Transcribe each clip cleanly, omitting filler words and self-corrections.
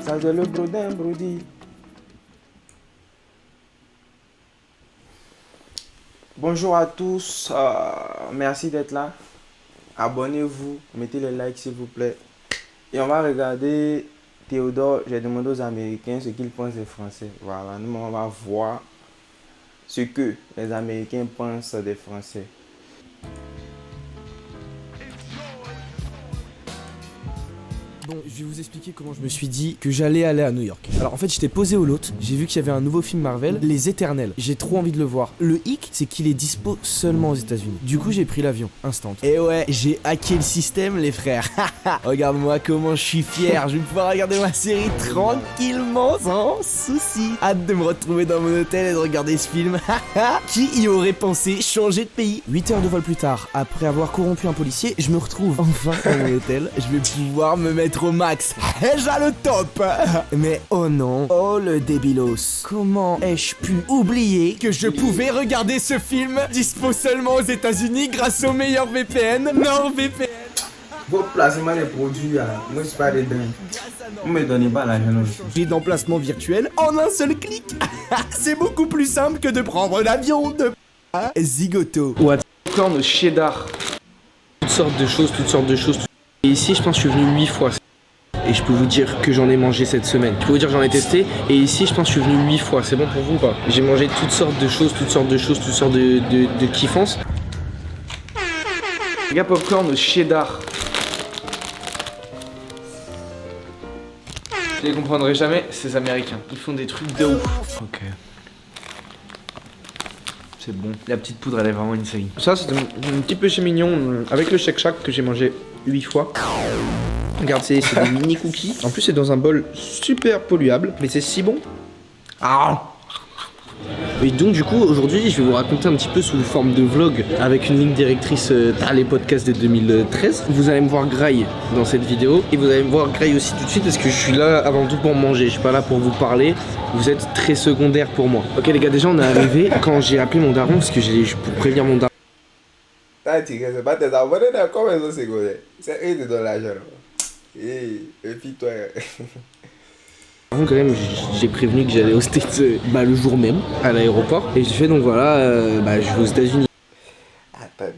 Ça c'est le Brodin, Brody. Bonjour à tous, merci d'être là. Abonnez-vous, mettez les likes s'il vous plaît. Et on va regarder Théodore. J'ai demandé aux Américains ce qu'ils pensent des Français. Voilà, nous on va voir ce que les Américains pensent des Français. Bon, je vais vous expliquer comment je me suis dit que j'allais aller à New York. Alors en fait, j'étais posé au lot, j'ai vu qu'il y avait un nouveau film Marvel, Les Éternels. J'ai trop envie de le voir. Le hic, c'est qu'il est dispo seulement aux États-Unis. Du coup, j'ai pris l'avion, instant. Et ouais, j'ai hacké le système, les frères. Regarde-moi comment je suis fier. Je vais pouvoir regarder ma série tranquillement, sans souci. Hâte de me retrouver dans mon hôtel et de regarder ce film. Qui y aurait pensé changer de pays? 8 heures de vol plus tard, après avoir corrompu un policier, je me retrouve enfin dans mon hôtel. Je vais pouvoir me mettre au max. Déjà le top. Mais oh non, oh le débilos. Comment ai-je pu oublier que je pouvais regarder ce film dispo seulement aux États-Unis grâce au meilleur VPN, NordVPN. Vos placements des produits, moi je suis pas dedans. Vous me donnez pas l'argent aussi. J'ai d'emplacement virtuel en un seul clic. C'est beaucoup plus simple que de prendre l'avion de Zigoto. Corn cheddar. Toutes sortes de choses. Et ici, je pense que je suis venu 8 fois. Et je peux vous dire que j'en ai mangé cette semaine. Je peux vous dire que j'en ai testé. Et ici, je pense que je suis venu 8 fois. C'est bon pour vous ou pas? J'ai mangé toutes sortes de choses, toutes sortes de kiffances. Les gars, popcorn cheddar. Je les comprendrai jamais, ces Américains. Ils font des trucs de ouf. Ok. C'est bon. La petite poudre, elle est vraiment insane. Ça, c'est un petit péché mignon avec le Shake Shack que j'ai mangé 8 fois. Regarde, c'est des mini cookies. En plus, c'est dans un bol super polluable. Mais c'est si bon. Ah! Et donc, du coup, aujourd'hui, je vais vous raconter un petit peu sous forme de vlog avec une ligne directrice dans les podcasts de 2013. Vous allez me voir graille dans cette vidéo. Et vous allez me voir graille aussi tout de suite parce que je suis là avant tout pour manger. Je suis pas là pour vous parler. Vous êtes très secondaire pour moi. Ok, les gars, déjà, on est arrivé quand j'ai appelé mon daron parce que pour prévenir mon daron. C'est pas tes abonnés d'accord, mais c'est secondaire. C'est eux qui te donnent l'argent. Et puis toi. Quand même, j'ai prévenu que j'allais aux States le jour même à l'aéroport. Et j'ai fait donc voilà, je vais aux États-Unis. Attends.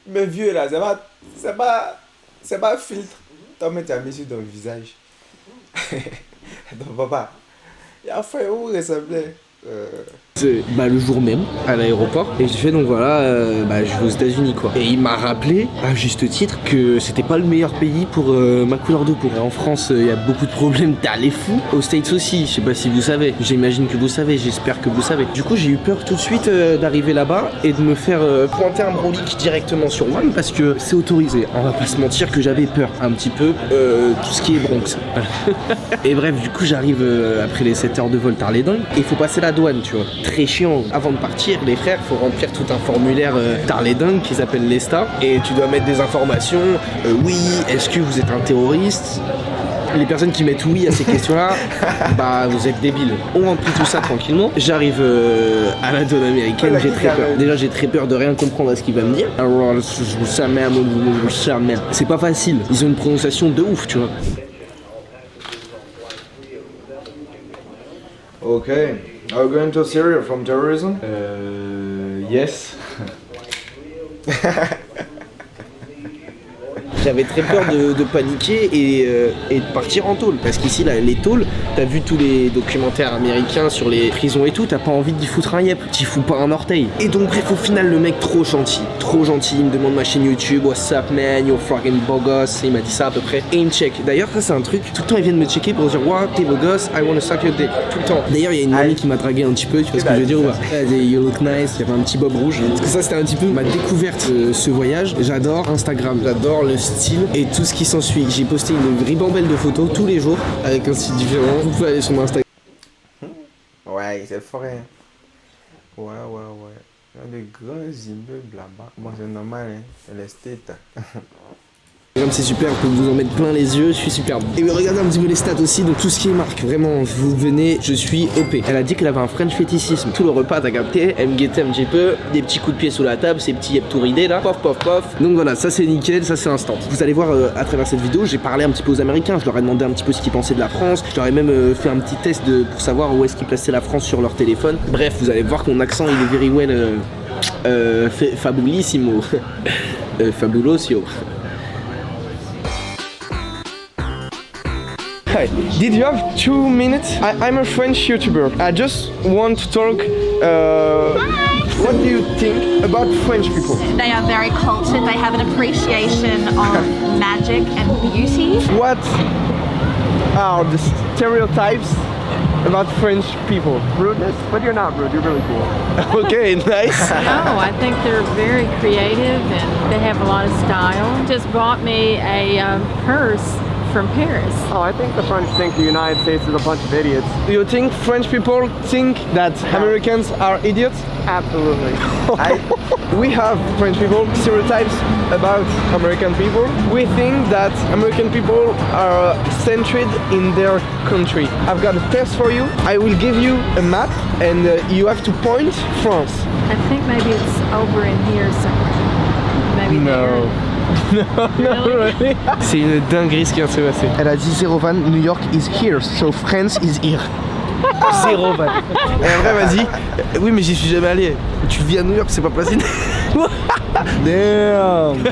Mais vieux là, c'est pas filtre. Toi, mais tu as mis sur ton visage. Ton papa. Il a fait où ressembler. Le jour même à l'aéroport et j'ai fait donc voilà je vais aux États-Unis quoi. Et il m'a rappelé à juste titre que c'était pas le meilleur pays pour ma couleur de peau. En France il y a beaucoup de problèmes, t'as les fous. Aux States aussi, je sais pas si vous savez, j'imagine que vous savez, j'espère que vous savez. Du coup j'ai eu peur tout de suite d'arriver là-bas et de me faire pointer un brolic directement sur One parce que c'est autorisé. On va pas se mentir que j'avais peur un petit peu tout ce qui est Bronx. Et bref, du coup j'arrive après les 7 heures de vol tard les dingues et il faut passer la douane, tu vois. Très chiant. Avant de partir, les frères, faut remplir tout un formulaire tard les dingues qui s'appelle l'ESTA et tu dois mettre des informations. Oui, est-ce que vous êtes un terroriste? Les personnes qui mettent oui à ces questions-là, vous êtes débiles. On remplit tout ça tranquillement. J'arrive à la douane américaine, j'ai très peur. Déjà, j'ai très peur de rien comprendre à ce qu'il va me dire. C'est pas facile. Ils ont une prononciation de ouf, tu vois. Okay. Are you going to Syria from terrorism? Yes. J'avais très peur de paniquer et de partir en tôle. Parce qu'ici, là, les tôles, t'as vu tous les documentaires américains sur les prisons et tout, t'as pas envie d'y foutre un yep, t'y fous pas un orteil. Et donc, bref, au final, le mec trop gentil, il me demande ma chaîne YouTube, what's up man, you're fucking beau gosse, il m'a dit ça à peu près. Et il me check. D'ailleurs, ça c'est un truc, tout le temps ils viennent me checker pour dire, wow, t'es beau gosse, I wanna suck your dick, tout le temps. D'ailleurs, il y a une amie qui m'a dragué un petit peu, tu vois ce que je veux dire ou pas? You look nice, il y avait un petit bob rouge. Parce que ça, c'était un petit peu ma découverte, ce voyage. J'adore Instagram, j'adore le style et tout ce qui s'ensuit. J'ai posté une ribambelle de photos tous les jours avec un style différent. Vous pouvez aller sur mon Instagram. Ouais, c'est frais. Ouais. Il y a des grands immeubles là-bas. Bon, c'est normal, hein. C'est les States. Comme c'est super, on peut vous en mettre plein les yeux, je suis superbe. Et regardez un petit peu les stats aussi, donc tout ce qui est marque, vraiment, vous venez, je suis OP. Elle a dit qu'elle avait un French fétichisme. Tout le repas, t'as capté, elle me guettait un petit peu, des petits coups de pied sous la table, ces petits yep-touridés là, pof pof pof. Donc voilà, ça c'est nickel, ça c'est instant. Vous allez voir à travers cette vidéo, j'ai parlé un petit peu aux Américains, je leur ai demandé un petit peu ce qu'ils pensaient de la France, je leur ai même fait un petit test pour savoir où est-ce qu'ils plaçaient la France sur leur téléphone. Bref, vous allez voir que mon accent il est very well fabulissimo. Fabulosio. Hi, did you have 2 minutes? I'm a French YouTuber. I just want to talk. What do you think about French people? They are very cultured. They have an appreciation of magic and beauty. What are the stereotypes about French people? Rudeness? But you're not rude, you're really cool. Okay, nice. No, I think they're very creative and they have a lot of style. Just bought me a purse from Paris. Oh, I think the French think the United States is a bunch of idiots. Do you think French people think that Americans are idiots? Absolutely. We have French people stereotypes about American people. We think that American people are centered in their country. I've got a test for you. I will give you a map and you have to point France. I think maybe it's over in here somewhere. Maybe No. Really? C'est une dinguerie ce qui vient de se passer. Elle a dit zéro van, New York is here, so France is here. Zéro van. Et après elle m'a dit, oui mais j'y suis jamais allé. Tu vis à New York, c'est pas possible. Damn.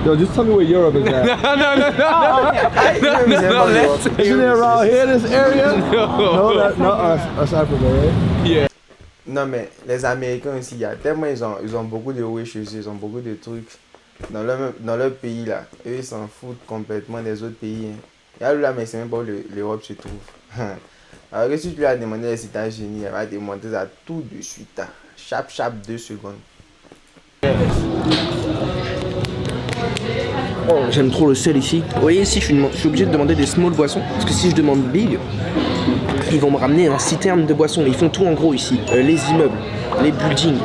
Yo, just tell me where Europe is at. No, Isn't it around here, this area? No, that's Africa, right? Non, mais les Américains aussi, il y a tellement, ils ont beaucoup de riches chez eux, ils ont beaucoup de trucs dans leur pays là. Eux, ils s'en foutent complètement des autres pays. Hein. Et là, là, mais c'est même pas où l'Europe se trouve. Alors que si tu lui as demandé les États-Unis, elle va te montrer ça tout de suite. Hein. Chap, 2 secondes. Oh, j'aime trop le sel ici. Vous voyez ici, je suis obligé de demander des small boissons. Parce que si je demande big, ils vont me ramener un citerne de boissons. Ils font tout en gros ici. Les immeubles, les buildings,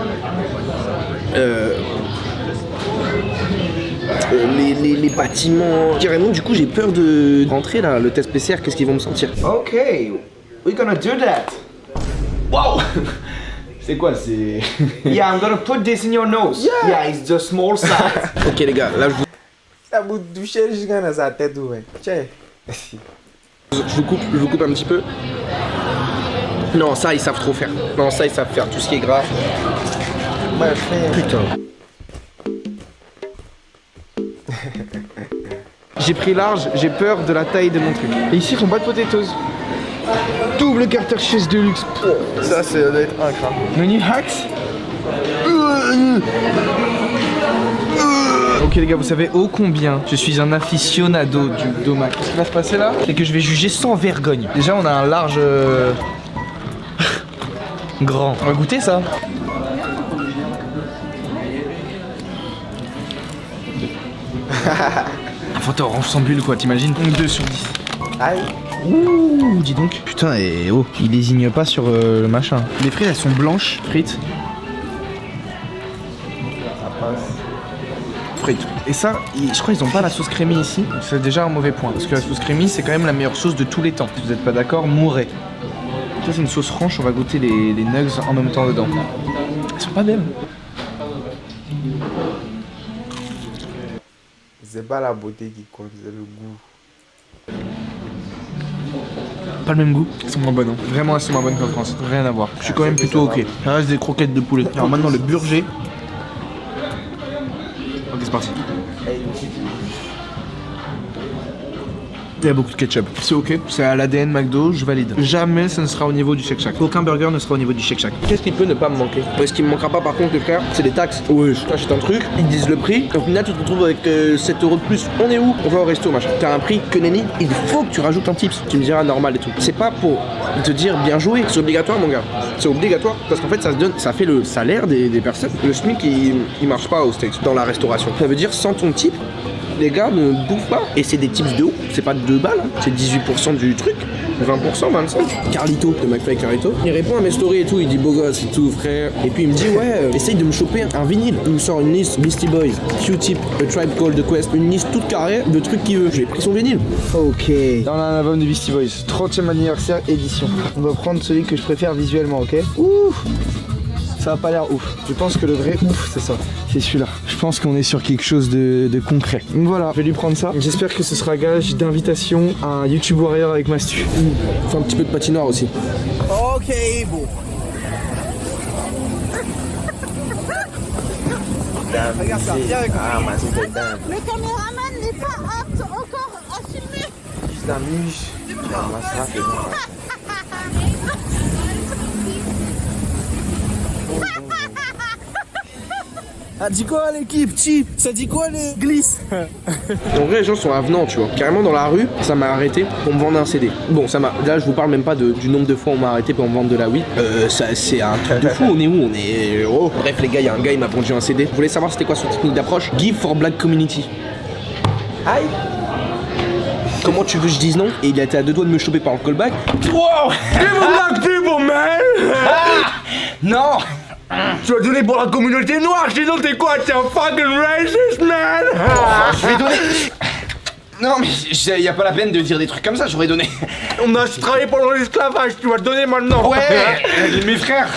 les bâtiments. Carrément, du coup, j'ai peur de rentrer là, le test PCR. Qu'est-ce qu'ils vont me sortir? Ok, we're gonna do that. Wow! C'est quoi, c'est... Yeah, I'm gonna put this in your nose. Yeah, it's the small size. Ok les gars, là je vous... Ça vous touche jusqu'à dans sa tête, ouais. Tiens. Je vous coupe un petit peu. Non, ça ils savent trop faire. Non, ça ils savent faire tout ce qui est gras. Ouais, frère. Putain. J'ai pris large, j'ai peur de la taille de mon truc. Et ici ils font pas de potatoes. Double carter chaise de luxe. Ça, ça doit être incroyable. Menu hacks. Ok les gars, vous savez ô combien je suis un aficionado du domac. Ce qui va se passer là, c'est que je vais juger sans vergogne. Déjà on a un large grand. On va goûter ça. Un photo orange sans bulle quoi, t'imagines? 2 sur 10. Aïe. Ouh, dis donc. Putain, et oh, il désigne pas sur le machin. Les frites, elles sont blanches. Frites. Frites. Et ça, je crois qu'ils ont pas la sauce crémie ici. C'est déjà un mauvais point. Parce que la sauce crémie, c'est quand même la meilleure sauce de tous les temps. Si vous êtes pas d'accord, mourrez. Ça, c'est une sauce franche. On va goûter les nugs en même temps dedans. Elles sont pas belles. C'est pas la beauté qui compte, c'est le goût. Pas le même goût. Elles sont moins bonnes. Hein. Vraiment, elles sont moins bonnes qu'en France. Rien à voir. Je suis quand même plutôt ok. Ça reste des croquettes de poulet. Alors maintenant, le burger. Ok, c'est parti. Il y a beaucoup de ketchup. C'est ok. C'est à l'ADN McDo, je valide. Jamais ça ne sera au niveau du Shake Shack. Aucun burger ne sera au niveau du Shake Shack. Qu'est-ce qui peut ne pas me manquer? Ce qui me manquera pas par contre les frères, c'est les taxes. Ouais, je t'achète un truc, ils disent le prix, au final tu te retrouves avec 7 € de plus. On est où? On va au resto machin. T'as un prix que nenni, il faut que tu rajoutes un tips. Tu me diras normal et tout. C'est pas pour te dire bien joué, c'est obligatoire mon gars. C'est obligatoire parce qu'en fait ça fait le salaire des personnes. Le SMIC il marche pas au States dans la restauration. Ça veut dire sans ton type, Les gars ne bouffent pas. Et c'est des tips de ouf. C'est pas 2 balles, hein. C'est 18% du truc. 20%, 25%. Carlito, de McFly et Carlito. Il répond à mes stories et tout. Il dit beau gosse et tout, frère. Et puis il me dit, ouais, essaye de me choper un vinyle. Il me sort une liste Beastie Boys, Q-Tip, A Tribe Called Quest. Une liste toute carrée de trucs qu'il veut. J'ai pris son vinyle. Ok. Dans un album de Beastie Boys, 30e anniversaire édition. On va prendre celui que je préfère visuellement, ok? Ouh! Ça a pas l'air ouf. Je pense que le vrai ouf, c'est ça. C'est celui-là. Je pense qu'on est sur quelque chose de concret. Donc voilà, je vais lui prendre ça. J'espère que ce sera gage d'invitation à un YouTube Warrior avec Mastu. Faut un petit peu de patinoire aussi. Ok, bon. Regarde ça, viens avec moi. Ah, mais c'était dingue. Le caméraman n'est pas apte encore à filmer. Juste l'amuse. Ah, dit quoi l'équipe? Chip, ça dit quoi les glisse? En vrai, les gens sont avenants, tu vois. Carrément dans la rue, ça m'a arrêté pour me vendre un CD. Bon, ça m'a. Là, je vous parle même pas du nombre de fois où on m'a arrêté pour me vendre de la weed. Ça, c'est un truc de fou. On est où? On est. Oh. Bref, les gars, il y a un gars, il m'a vendu un CD. Vous voulez savoir c'était quoi son technique d'approche? Give for Black Community. Aïe! Comment tu veux que je dise non? Et il a été à 2 doigts de me choper par le callback. Wow! Give for Black people, man! Non! Tu vas donner pour la communauté noire, sinon t'es quoi? T'es un fucking racist, man! Je vais donner. Non, mais y a pas la peine de dire des trucs comme ça, j'aurais donné. On a travaillé pendant l'esclavage, tu vas le donner maintenant! Ouais, mes frères.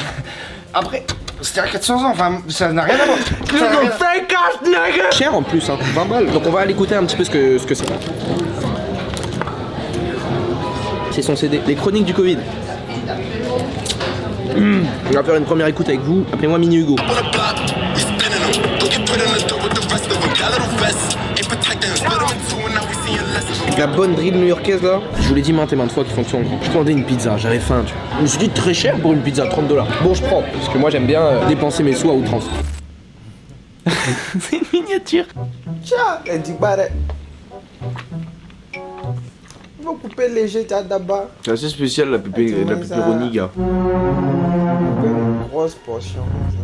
Après, c'était à 400 ans, enfin, ça n'a rien à voir. You go fake ass nigga! Cher en plus, hein, 20 balles. Donc on va aller écouter un petit peu ce que c'est. C'est son CD, Les Chroniques du Covid. On va faire une première écoute avec vous. Appelez-moi Mini Hugo. La bonne drill new-yorkaise là, je vous l'ai dit maintes et maintes fois qu'il fonctionne. Je commandais une pizza, j'avais faim, tu vois. Je me suis dit très cher pour une pizza, 30 $. Bon, je prends, parce que moi j'aime bien dépenser mes sous à outrance. C'est une miniature. Tiens, elle dit bah. Il faut couper léger, t'as d'abord. C'est assez spécial la pepperoni, gars. Une grosse portion comme ça.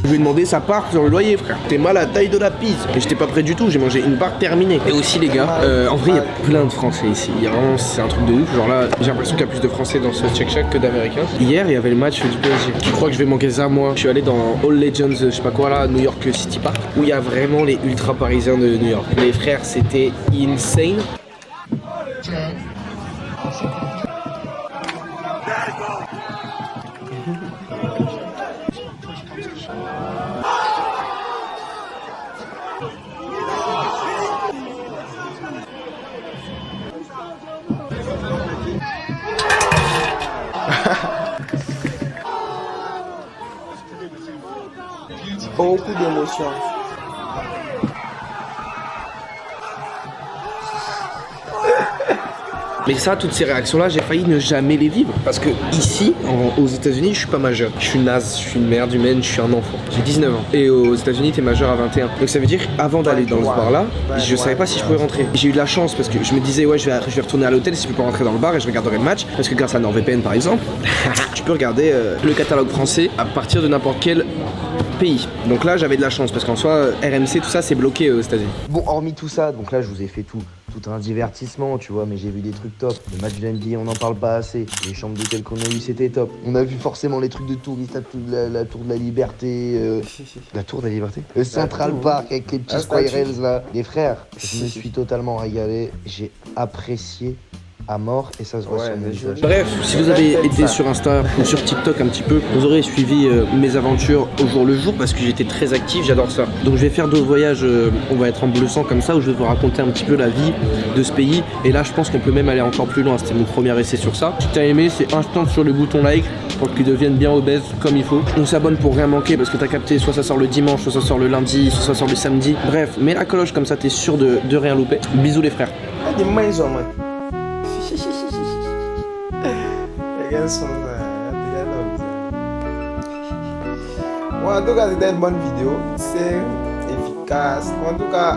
Je lui ai demandé sa part sur le loyer, frère. T'es mal à la taille de la pizza. Et j'étais pas prêt du tout, j'ai mangé une part terminée. Et aussi, les gars, en vrai, il y a plein de Français ici. Il y a vraiment, c'est un truc de ouf. Genre là, j'ai l'impression qu'il y a plus de Français dans ce Check Shack que d'Américains. Hier, il y avait le match du PSG. Je crois que je vais manquer ça, moi. Je suis allé dans All Legends, je sais pas quoi là, New York City Park, où il y a vraiment les ultra parisiens de New York. Les frères, c'était insane. Beaucoup d'émotions. Mais ça, toutes ces réactions-là, j'ai failli ne jamais les vivre. Parce que ici, aux États-Unis, je suis pas majeur. Je suis naze, je suis une merde humaine, je suis un enfant. J'ai 19 ans. Et aux États-Unis, t'es majeur à 21. Donc ça veut dire, avant d'aller dans ce bar-là, je savais pas si je pouvais rentrer. J'ai eu de la chance parce que je me disais, ouais, je vais retourner à l'hôtel si je peux pas rentrer dans le bar et je regarderai le match. Parce que grâce à NordVPN, par exemple, tu peux regarder le catalogue français à partir de n'importe quel pays. Donc là, j'avais de la chance parce qu'en soi, RMC, tout ça, c'est bloqué aux États-Unis. Bon, hormis tout ça, donc là, je vous ai fait tout un divertissement, tu vois, mais j'ai vu des trucs top. Le match de NBA, on n'en parle pas assez. Les chambres d'hôtel qu'on a eu, c'était top. On a vu forcément les trucs de touristes, la tour de la liberté. La tour de la liberté, le Central Park avec les petits spirals là. Les frères, je me suis totalement régalé. J'ai apprécié à mort et ça se voit sur mon visage. Bref, si vous avez été sur Insta ou sur TikTok un petit peu, vous aurez suivi mes aventures au jour le jour parce que j'étais très actif, j'adore ça. Donc je vais faire d'autres voyages, on va être en bleu sang comme ça, où je vais vous raconter un petit peu la vie de ce pays. Et là je pense qu'on peut même aller encore plus loin, c'était mon premier essai sur ça. Si t'as aimé, c'est instant sur le bouton like pour qu'ils deviennent bien obèses comme il faut. On s'abonne pour rien manquer parce que t'as capté, soit ça sort le dimanche, soit ça sort le lundi, soit ça sort le samedi. Bref, mets la cloche comme ça t'es sûr de rien louper. Bisous les frères. Des maisons, man. Les gars sont bon, en tout cas, c'était une bonne vidéo. C'est efficace. En tout cas,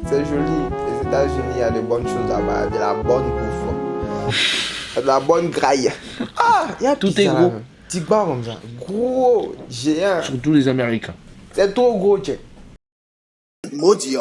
c'est joli. Les États-Unis, il y a de bonnes choses là-bas. De la bonne bouffe. De la bonne graille. Ah, il y a tout est gros. Petit bar comme ça. Gros, géant. Surtout les Américains. C'est trop gros, tchèque. Maudit.